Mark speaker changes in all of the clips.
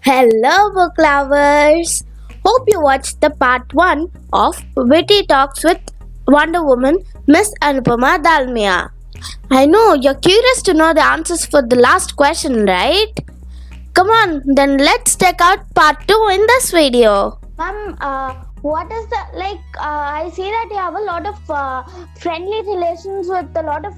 Speaker 1: Hello, book lovers! Hope you watched the part 1 of Witty Talks with Wonder Woman, Miss Anupama Dalmia. I know you're curious to know the answers for the last question, right? Come on, then let's check out part 2 in this video.
Speaker 2: Ma'am, what is the I see that you have a lot of friendly relations with a lot of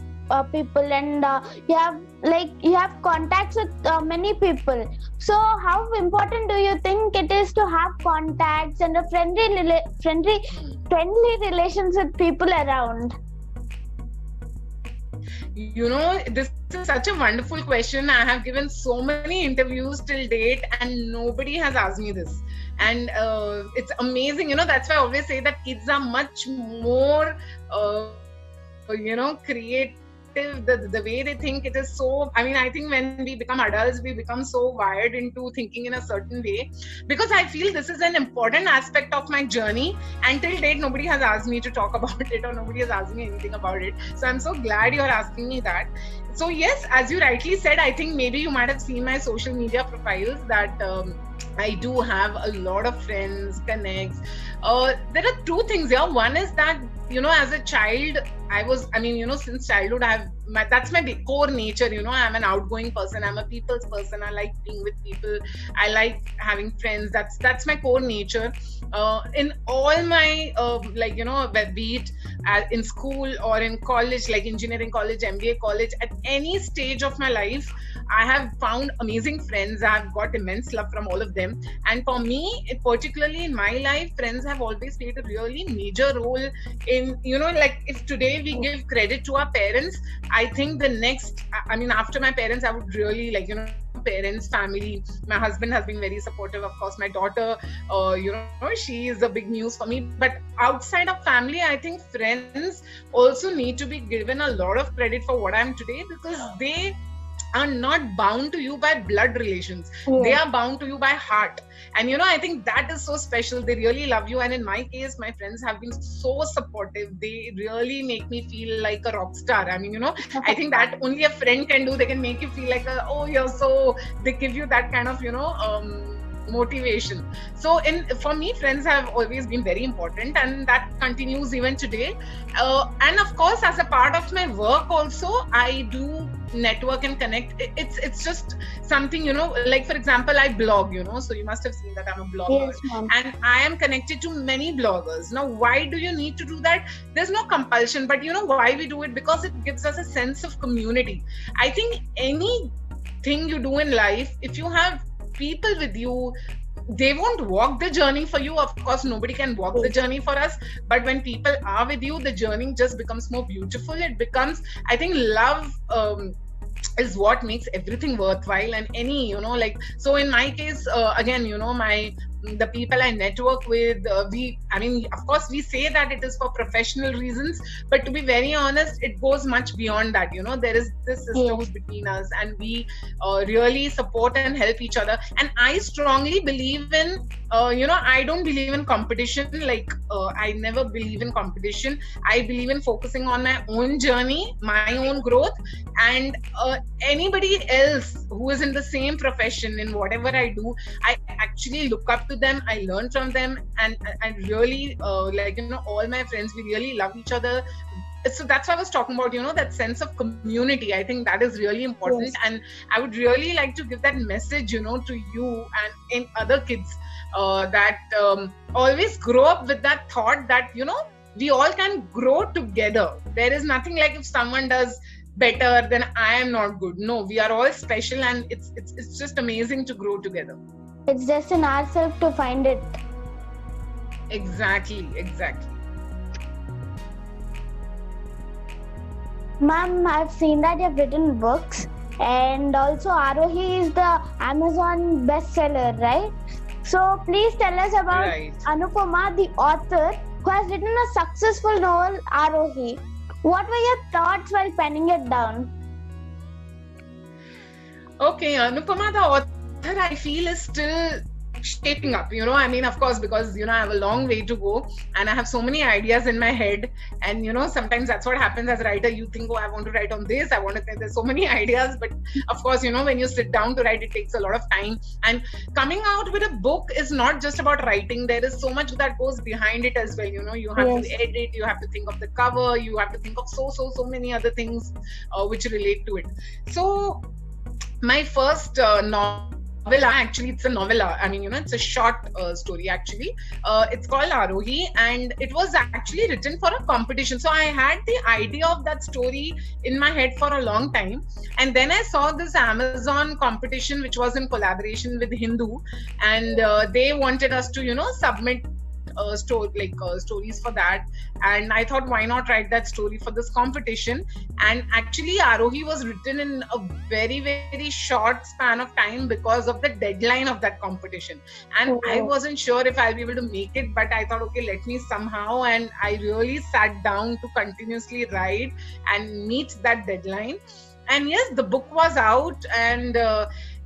Speaker 2: people, and you have contacts with many people. So, how important do you think it is to have contacts and a friendly relations with people around?
Speaker 3: This is such a wonderful question. I have given so many interviews till date, and nobody has asked me this. And it's amazing. That's why I always say that kids are much more, creative. The way they think, it is so. I think when we become adults, we become so wired into thinking in a certain way, because I feel this is an important aspect of my journey. And till date, nobody has asked me to talk about it, or nobody has asked me anything about it. So I'm so glad you're asking me that. So yes, as you rightly said, I think maybe you might have seen my social media profiles that I do have a lot of friends, connects. There are two things here. One is that, as a child, since childhood, that's my core nature. I'm an outgoing person. I'm a people's person. I like being with people. I like having friends. That's my core nature. In all my, be it in school or in college, like engineering college, MBA college, at any stage of my life, I have found amazing friends. I've got immense love from all of them. And for me, particularly in my life, friends have always played a really major role in, if today we give credit to our parents, I think the next, after my parents, I would really parents, family. My husband has been very supportive. Of course, my daughter, she is a big news for me. But outside of family, I think friends also need to be given a lot of credit for what I am today, because they are not bound to you by blood relations. They are bound to you by heart. And I think that is so special. They really love you. And in my case, my friends have been so supportive. They really make me feel like a rock star. I think that only a friend can do. They can make you feel like they give you that kind of motivation. So for me, friends have always been very important, and that continues even today. And of course, as a part of my work also, I do network and connect. It's just something, like for example, I blog, so you must have seen that I'm a blogger.
Speaker 2: Yes, ma'am.
Speaker 3: And I am connected to many bloggers. Now, why do you need to do that? There's no compulsion, but why we do it? Because it gives us a sense of community. I think anything you do in life, if you have people with you, they won't walk the journey for you. Of course, nobody can walk the journey for us, but when people are with you, the journey just becomes more beautiful. It becomes, I think, love is what makes everything worthwhile. And so in my case, again, the people I network with, of course we say that it is for professional reasons, but to be very honest, it goes much beyond that. There is this sisterhood between us, and we really support and help each other. And I strongly believe in I don't believe in competition. I never believe in competition. I believe in focusing on my own journey, my own growth, and anybody else who is in the same profession, in whatever I do, I actually look up to them. I learn from them, and really all my friends, we really love each other. So that's why I was talking about, that sense of community. I think that is really important.
Speaker 2: Yes.
Speaker 3: And I would really like to give that message, to you and in other kids, that always grow up with that thought that, we all can grow together. There is nothing like if someone does better, then I am not good. No, we are all special, and it's just amazing to grow together.
Speaker 2: It's just in ourselves to find it.
Speaker 3: Exactly.
Speaker 2: Ma'am, I've seen that you've written books, and also Arohi is the Amazon bestseller, right? So please tell us about
Speaker 3: Right.
Speaker 2: Anupama, the author, who has written a successful novel, Arohi. What were your thoughts while penning it down?
Speaker 3: Okay, Anupama, the author, I feel, is still shaping up, I mean, of course, because I have a long way to go and I have so many ideas in my head. And sometimes that's what happens as a writer. You think, oh, I want to write on this, I want to, there's so many ideas, but of course, when you sit down to write, it takes a lot of time. And coming out with a book is not just about writing. There is so much that goes behind it as well. You have
Speaker 2: Yes.
Speaker 3: to edit, you have to think of the cover, you have to think of so many other things which relate to it. So my first novella, actually it's a novella, I mean, it's a short story actually. It's called Arohi, and it was actually written for a competition. So I had the idea of that story in my head for a long time, and then I saw this Amazon competition which was in collaboration with Hindu, and they wanted us to submit stories for that. And I thought, why not write that story for this competition? And actually Arohi was written in a very, very short span of time because of the deadline of that competition. And I wasn't sure if I'll be able to make it, but I thought, okay, let me somehow. And I really sat down to continuously write and meet that deadline. And yes, the book was out, and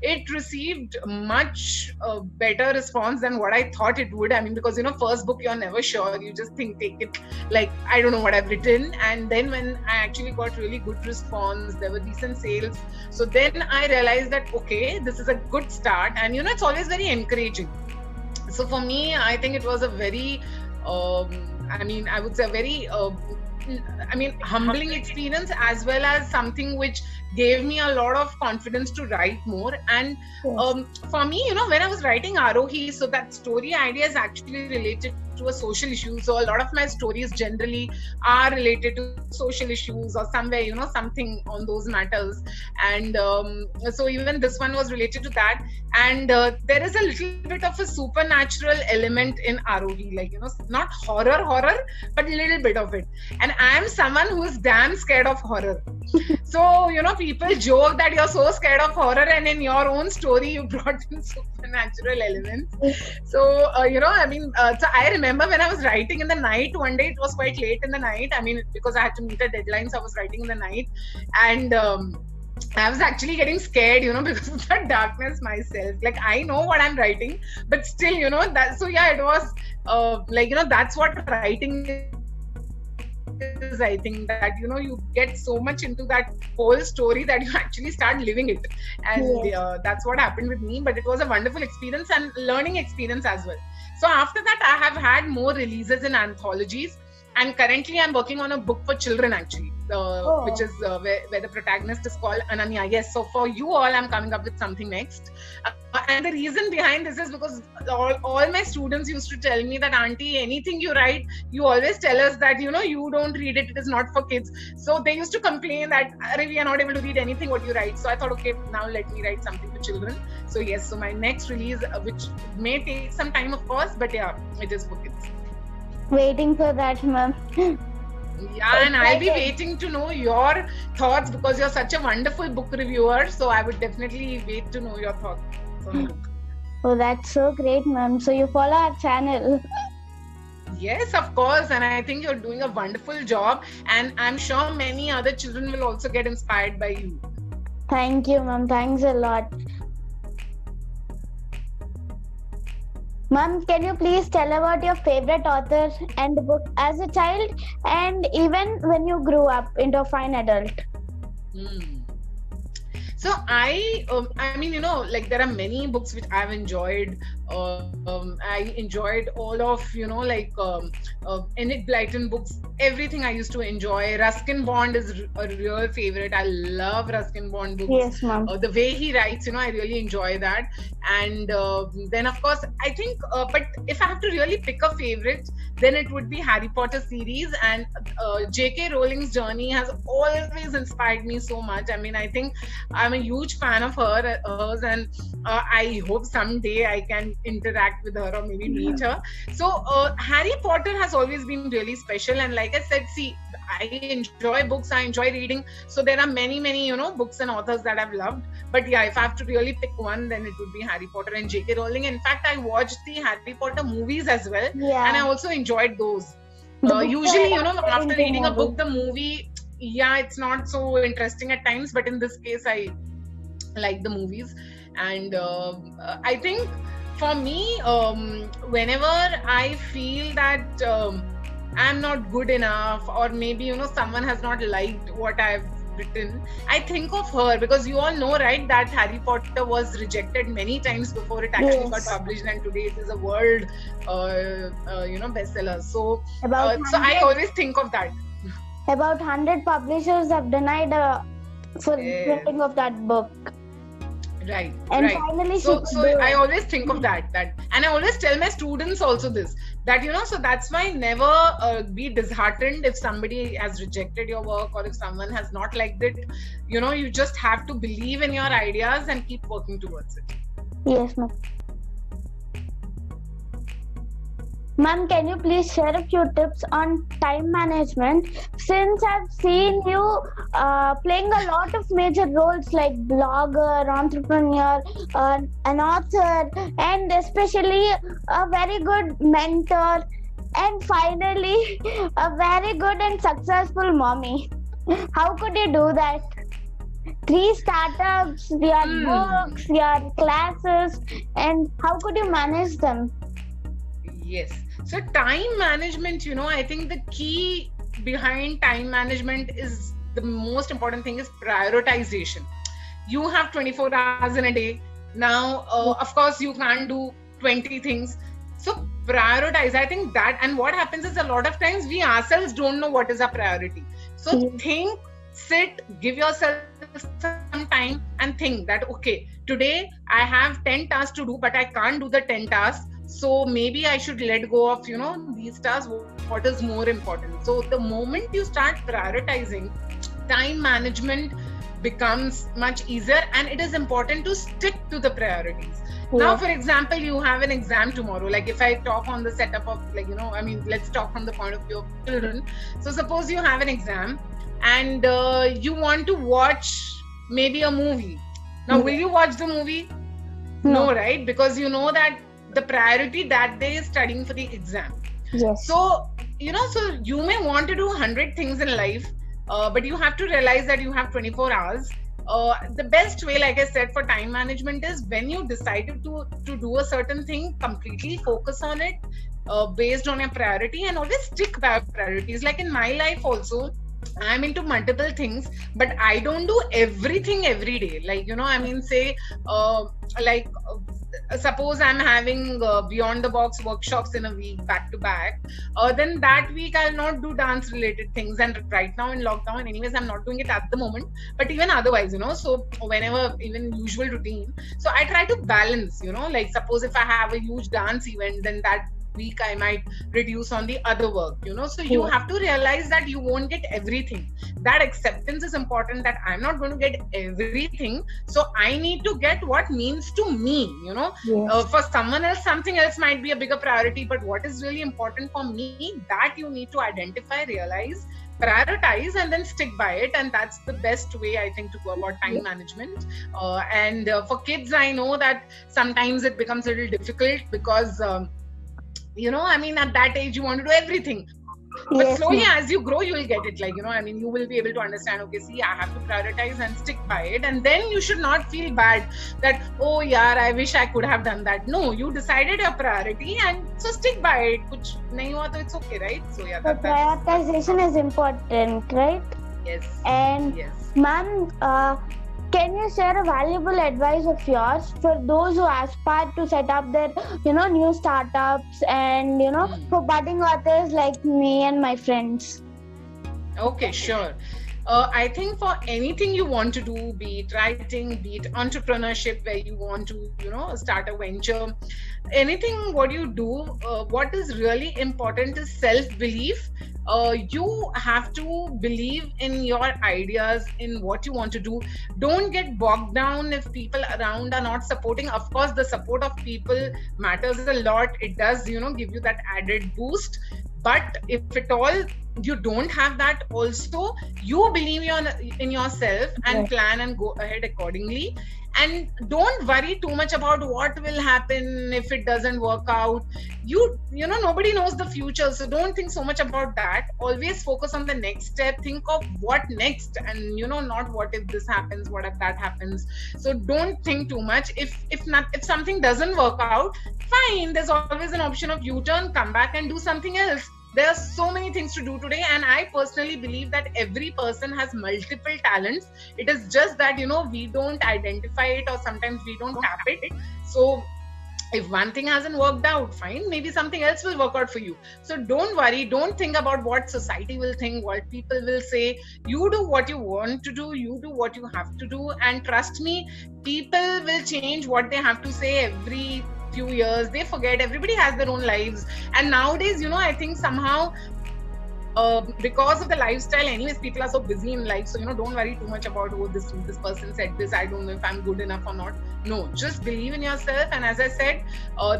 Speaker 3: it received much better response than what I thought it would. I mean, because first book, you're never sure. You just take it like, I don't know what I've written. And then when I actually got really good response, there were decent sales. So then I realized that, okay, this is a good start. And it's always very encouraging. So for me, I think it was a very, I would say a very humbling experience, as well as something which gave me a lot of confidence to write more. And for me, when I was writing Arohi, so that story idea is actually related to a social issue. So a lot of my stories generally are related to social issues or somewhere, something on those matters. And so even this one was related to that. And there is a little bit of a supernatural element in Arohi, like, not horror, but a little bit of it. And I am someone who is damn scared of horror. So, people joke that you're so scared of horror, and in your own story, you brought in supernatural elements. So, so I remember when I was writing in the night, one day it was quite late in the night. I mean, because I had to meet a deadline, so I was writing in the night. And I was actually getting scared, because of the darkness myself. Like, I know what I'm writing, but still, that. So yeah, it was that's what writing is. I think that you get so much into that whole story that you actually start living it. And that's what happened with me. But it was a wonderful experience and learning experience as well. So after that, I have had more releases in anthologies. And currently, I'm working on a book for children, actually, which is where the protagonist is called Ananya. Yes, so for you all, I'm coming up with something next. And the reason behind this is because all my students used to tell me that, Auntie, anything you write, you always tell us that, you don't read it, it is not for kids. So they used to complain that, we are not able to read anything what you write. So I thought, okay, now let me write something for children. So yes, so my next release, which may take some time, of course, but yeah, it is for kids.
Speaker 2: Waiting for that, ma'am.
Speaker 3: Yeah, and I'll be waiting to know your thoughts, because you're such a wonderful book reviewer. So I would definitely wait to know your thoughts on the book.
Speaker 2: Oh, that's so great, ma'am. So you follow our channel.
Speaker 3: Yes, of course. And I think you're doing a wonderful job. And I'm sure many other children will also get inspired by you.
Speaker 2: Thank you, ma'am. Thanks a lot. Ma'am, can you please tell about your favorite author and book as a child, and even when you grew up into a fine adult?
Speaker 3: So I mean, there are many books which I've enjoyed. I enjoyed all of, Enid Blyton books. Everything I used to enjoy. Ruskin Bond is a real favorite. I love Ruskin Bond books.
Speaker 2: Yes, ma'am.
Speaker 3: The way he writes, I really enjoy that. And then, of course, I think, but if I have to really pick a favorite, then it would be Harry Potter series. And J.K. Rowling's journey has always inspired me so much. I mean, I think I'm a huge fan of hers, and I hope someday I can interact with her or maybe meet her. So Harry Potter has always been really special. And like I said, see, I enjoy books, I enjoy reading. So there are many, books and authors that I've loved. But yeah, if I have to really pick one, then it would be Harry Potter and J.K. Rowling. In fact, I watched the Harry Potter movies as well.
Speaker 2: Yeah.
Speaker 3: And I also enjoyed those. Usually, after reading a book, the movie, it's not so interesting at times. But in this case, I like the movies. And I think for me, whenever I feel that I'm not good enough, or maybe someone has not liked what I've written, I think of her, because you all know, right, that Harry Potter was rejected many times before it actually got
Speaker 2: Yes.
Speaker 3: published, and today it is a world bestseller. So
Speaker 2: About
Speaker 3: so I
Speaker 2: 100
Speaker 3: always think of that.
Speaker 2: about 100 publishers have denied for
Speaker 3: Yeah.
Speaker 2: printing of that book,
Speaker 3: Right,
Speaker 2: and
Speaker 3: right.
Speaker 2: finally she
Speaker 3: So
Speaker 2: could
Speaker 3: so
Speaker 2: do
Speaker 3: I
Speaker 2: it.
Speaker 3: always think of that, and I always tell my students also this, that so that's why never be disheartened if somebody has rejected your work, or if someone has not liked it. You just have to believe in your ideas and keep working towards it.
Speaker 2: Yes, ma'am. Ma'am, can you please share a few tips on time management? Since I've seen you playing a lot of major roles like blogger, entrepreneur, an author, and especially a very good mentor, and finally a very good and successful mommy. How could you do that? 3 startups, your books, your classes, and how could you manage them?
Speaker 3: Yes. So time management, I think the key behind time management is, the most important thing is prioritization. You have 24 hours in a day. Now, of course, you can't do 20 things. So prioritize. I think that, and what happens is, a lot of times we ourselves don't know what is our priority. So think, sit, give yourself some time and think that, okay, today I have 10 tasks to do, but I can't do the 10 tasks. So maybe I should let go of, these tasks. What is more important? So the moment you start prioritizing, time management becomes much easier, and it is important to stick to the priorities. Now, for example, you have an exam tomorrow. Like, if I talk on the setup of, let's talk from the point of view of children. So suppose you have an exam and you want to watch maybe a movie. Now, will you watch the movie? No, right? Because you know that the priority that day is studying for the exam.
Speaker 2: Yes.
Speaker 3: So, so you may want to do 100 things in life, but you have to realize that you have 24 hours. The best way, like I said, for time management is, when you decided to do a certain thing, completely focus on it based on your priority, and always stick by priorities. Like in my life also, I'm into multiple things, but I don't do everything every day. Like, say, suppose I'm having beyond the box workshops in a week, back to back, then that week I'll not do dance related things. And right now in lockdown, anyways, I'm not doing it at the moment, but even otherwise, so whenever, even usual routine, so I try to balance, like, suppose if I have a huge dance event, then that week I might reduce on the other work, so you have to realize that you won't get everything. That acceptance is important, that I'm not going to get everything, so I need to get what means to me. For someone else, something else might be a bigger priority, but what is really important for me, that you need to identify, realize, prioritize, and then stick by it. And that's the best way, I think, to go about time management. And for kids, I know that sometimes it becomes a little difficult, because at that age you want to do everything, but slowly as you grow, you will get it. Like, you will be able to understand, okay, see, I have to prioritize and stick by it. And then you should not feel bad that, oh yeah, I wish I could have done that. No, you decided your priority, and so stick by it. Kuch nahi hua to it's okay, right? So yeah,
Speaker 2: The prioritization is important, right?
Speaker 3: Yes.
Speaker 2: And
Speaker 3: yes.
Speaker 2: ma'am, can you share a valuable advice of yours for those who aspire to set up their, new startups, and, for budding authors like me and my friends?
Speaker 3: Okay, sure. I think for anything you want to do, be it writing, be it entrepreneurship, where you want to, start a venture, anything what you do, what is really important is self-belief. You have to believe in your ideas, in what you want to do. Don't get bogged down if people around are not supporting. Of course, the support of people matters a lot. It does, give you that added boost. But if at all you don't have that, also you believe in yourself and plan and go ahead accordingly. and don't worry too much about what will happen if it doesn't work out. You know, nobody knows the future, so don't think so much about that. Always focus on the next step. Think of what next, and not what if this happens, what if that happens. So don't think too much. If something doesn't work out, fine, there's always an option of U-turn, come back and do something else. There are so many things to do today, and I personally believe that every person has multiple talents. It is just that we don't identify it, or sometimes we don't tap it. So if one thing hasn't worked out, fine, maybe something else will work out for you. So don't worry, don't think about what society will think, what people will say. You do what you want to do, you do what you have to do, and trust me, people will change what they have to say every few years. They forget, everybody has their own lives, and nowadays I think somehow because of the lifestyle, anyways, people are so busy in life. So don't worry too much about, oh, this person said this, I don't know if I'm good enough or not. No, just believe in yourself, and as I said,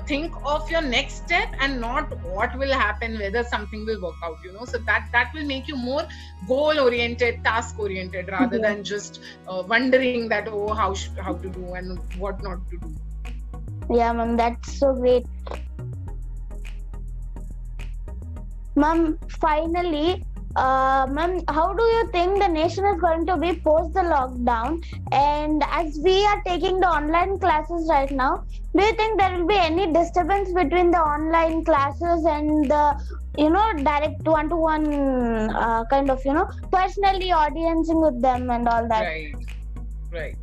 Speaker 3: think of your next step and not what will happen, whether something will work out. So that will make you more goal oriented, task oriented, rather than just wondering that, oh, how to do and what not to do.
Speaker 2: Yeah, ma'am, that's so great. Ma'am, finally, ma'am, how do you think the nation is going to be post the lockdown? And as we are taking the online classes right now, do you think there will be any disturbance between the online classes and the, direct one-to-one kind of, personally audiencing with them and all that?
Speaker 3: Right.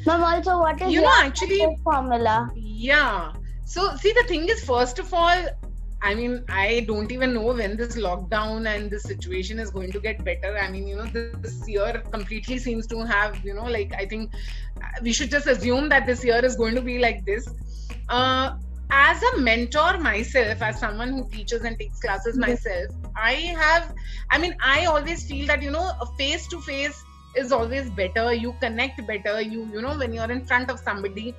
Speaker 2: Ma'am, also, what is your
Speaker 3: actually
Speaker 2: formula?
Speaker 3: Yeah. So, see, the thing is, first of all, I mean, I don't even know when this lockdown and this situation is going to get better. I mean, this year completely seems to have, I think we should just assume that this year is going to be like this. As a mentor myself, as someone who teaches and takes classes myself, I always feel that, a face-to-face is always better. You connect better, when you're in front of somebody.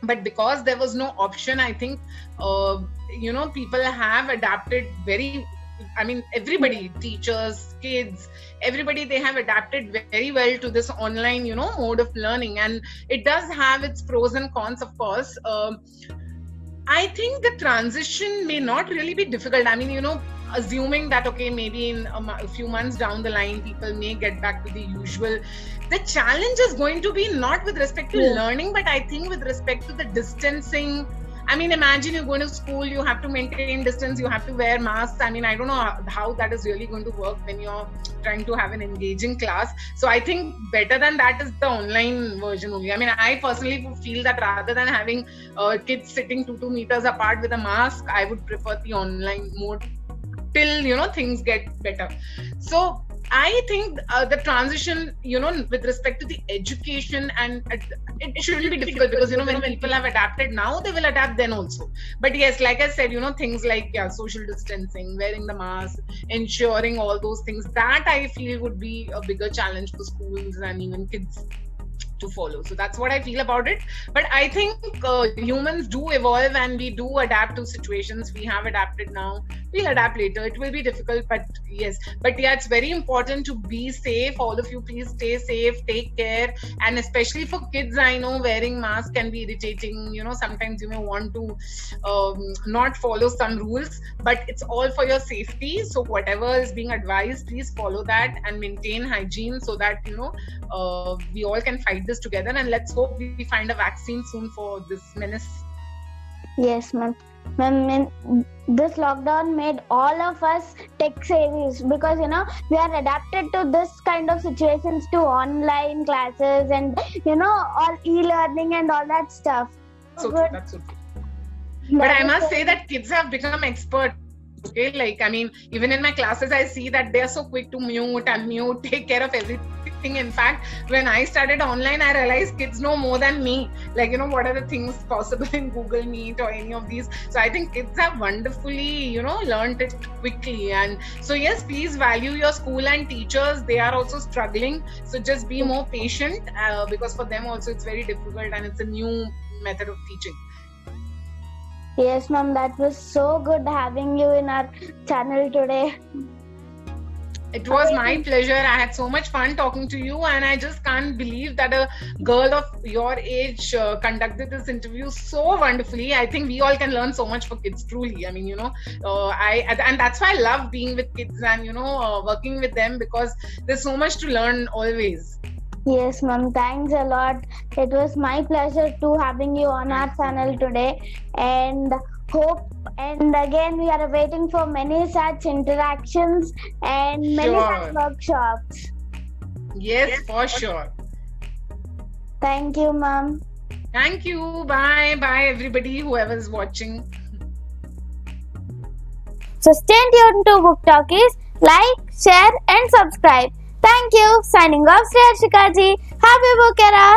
Speaker 3: But because there was no option, I think, people have adapted everybody, teachers, kids, everybody, they have adapted very well to this online, mode of learning. And it does have its pros and cons, of course. I think the transition may not really be difficult. I mean, assuming that, okay, maybe in a few months down the line, people may get back to the usual. The challenge is going to be not with respect to learning, but I think with respect to the distancing. I mean, imagine you go to school, you have to maintain distance, you have to wear masks. I mean, I don't know how that is really going to work when you're trying to have an engaging class. So I think better than that is the online version only. I mean, I personally feel that rather than having kids sitting 2 meters apart with a mask, I would prefer the online mode till, things get better. So I think the transition, with respect to the education, and it shouldn't be difficult, because, when people have adapted now, they will adapt then also. But yes, like I said, things like social distancing, wearing the mask, ensuring all those things, that I feel would be a bigger challenge for schools and even kids to follow. So that's what I feel about it. But I think humans do evolve, and we do adapt to situations. We have adapted now, we'll adapt later. It will be difficult, but yes. But yeah, it's very important to be safe. All of you, please stay safe, take care. And especially for kids, I know wearing masks can be irritating. Sometimes you may want to not follow some rules, but it's all for your safety. So whatever is being advised, please follow that and maintain hygiene, so that we all can fight this together. And let's hope we find a vaccine soon for this menace.
Speaker 2: Yes, ma'am. Ma'am, this lockdown made all of us tech savvy, because we are adapted to this kind of situations, to online classes and all e-learning and all that stuff.
Speaker 3: So that's so true. But I must say that kids have become expert. Okay, like, I mean, even in my classes, I see that they are so quick to mute, unmute, take care of everything. In fact, when I started online, I realized kids know more than me. Like, what are the things possible in Google Meet or any of these. So I think kids have wonderfully, learned it quickly. And so, yes, please value your school and teachers. They are also struggling. So just be more patient, because for them also it's very difficult, and it's a new method of teaching.
Speaker 2: Yes, ma'am, that was so good having you in our channel today.
Speaker 3: It was my pleasure. I had so much fun talking to you, and I just can't believe that a girl of your age conducted this interview so wonderfully. I think we all can learn so much for kids, truly. I mean, and that's why I love being with kids and working with them, because there's so much to learn always.
Speaker 2: Yes, ma'am. Thanks a lot. It was my pleasure to having you on our channel today, and again we are waiting for many such interactions and many
Speaker 3: Sure.
Speaker 2: such workshops.
Speaker 3: Yes, for sure.
Speaker 2: Thank you, ma'am.
Speaker 3: Thank you. Bye. Bye, everybody, whoever's watching.
Speaker 1: So stay tuned to Book Talkies, like, share and subscribe. Thank you. Signing off, Sri Harshika ji. Happy Book Era.